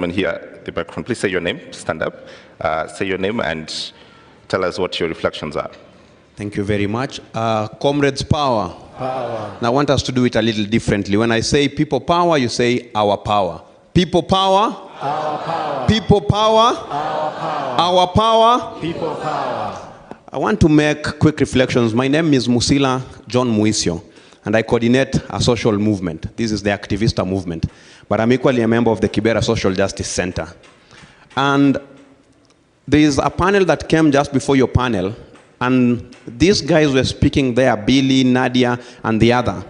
gentleman here at the background, please say your name, stand up, say your name and tell us what your reflections are. Thank you very much. Comrades power. Power. Now I want us to do it a little differently. When I say people power, you say our power. People power. Our power. People power. Our power. Our power. People power. I want to make quick reflections. My name is Musila John Muisio, and I coordinate a social movement. This is the Activista movement. But I'm equally a member of the Kibera Social Justice Center. And there is a panel that came just before your panel, and these guys were speaking there, Billy, Nadia, and the other.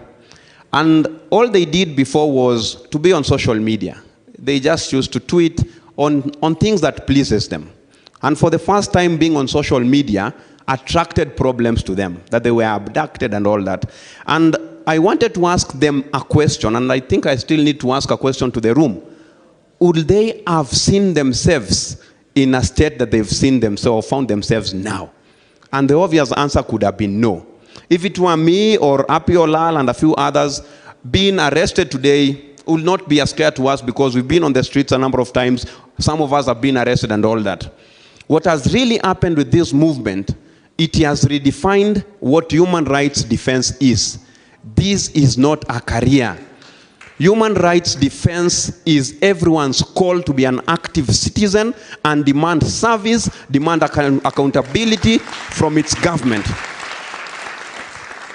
And all they did before was to be on social media. They just used to tweet on things that pleases them. And for the first time being on social media, attracted problems to them, that they were abducted and all that. And I wanted to ask them a question, and I think I still need to ask a question to the room. Would they have seen themselves in a state that they've seen themselves, found themselves now? And the obvious answer could have been no. If it were me or Apiolal and a few others, being arrested today will not be a scare to us because we've been on the streets a number of times. Some of us have been arrested and all that. What has really happened with this movement, it has redefined what human rights defense is. This is not a career. Human rights defense is everyone's call to be an active citizen and demand service, demand accountability from its government.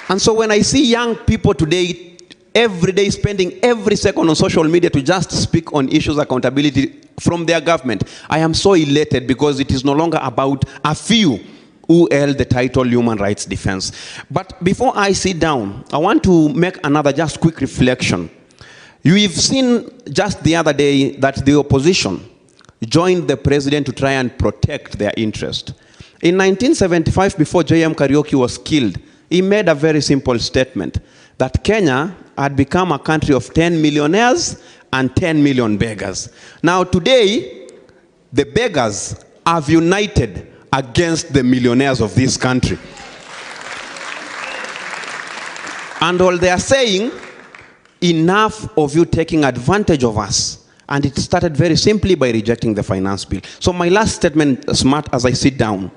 And so when I see young people today, every day spending every second on social media to just speak on issues of accountability from their government, I am so elated because it is no longer about a few who held the title human rights defense. But before I sit down, I want to make another just quick reflection. You've seen just the other day that the opposition joined the president to try and protect their interest. In 1975, before J.M. Kariuki was killed, he made a very simple statement that Kenya had become a country of 10 millionaires and 10 million beggars. Now today, the beggars have united against the millionaires of this country. And all they are saying, enough of you taking advantage of us. And it started very simply by rejecting the finance bill. So my last statement, smart as I sit down.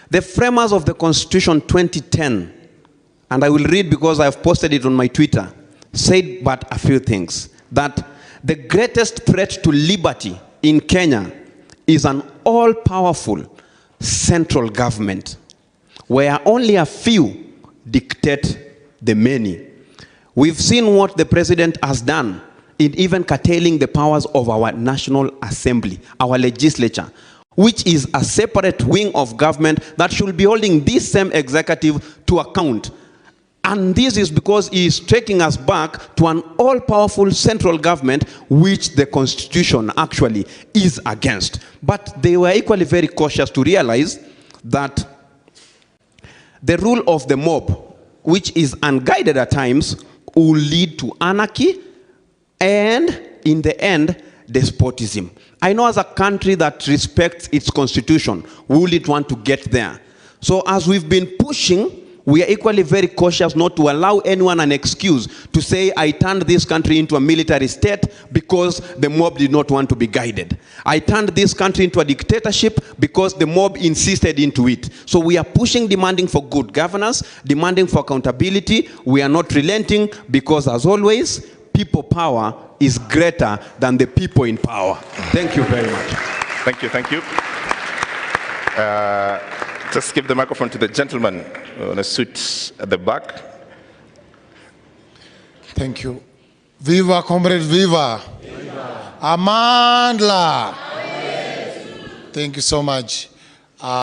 The framers of the Constitution 2010, and I will read because I have posted it on my Twitter, said but a few things. That the greatest threat to liberty in Kenya is an all-powerful central government where only a few dictate the many. We've seen what the president has done in even curtailing the powers of our National Assembly, our legislature, which is a separate wing of government that should be holding this same executive to account. And this is because he is taking us back to an all-powerful central government, which the Constitution actually is against. But they were equally very cautious to realize that the rule of the mob, which is unguided at times, will lead to anarchy and, in the end, despotism. I know as a country that respects its constitution, we wouldn't want to get there. So as we've been pushing, we are equally very cautious not to allow anyone an excuse to say, I turned this country into a military state because the mob did not want to be guided. I turned this country into a dictatorship because the mob insisted into it. So we are pushing, demanding for good governance, demanding for accountability. We are not relenting because, as always, people power is greater than the people in power. Thank you very much. Thank you, thank you. Just give the microphone to the gentleman in a suit at the back. Thank you. Viva, comrades, viva. Viva. Amandla. Yes. Thank you so much.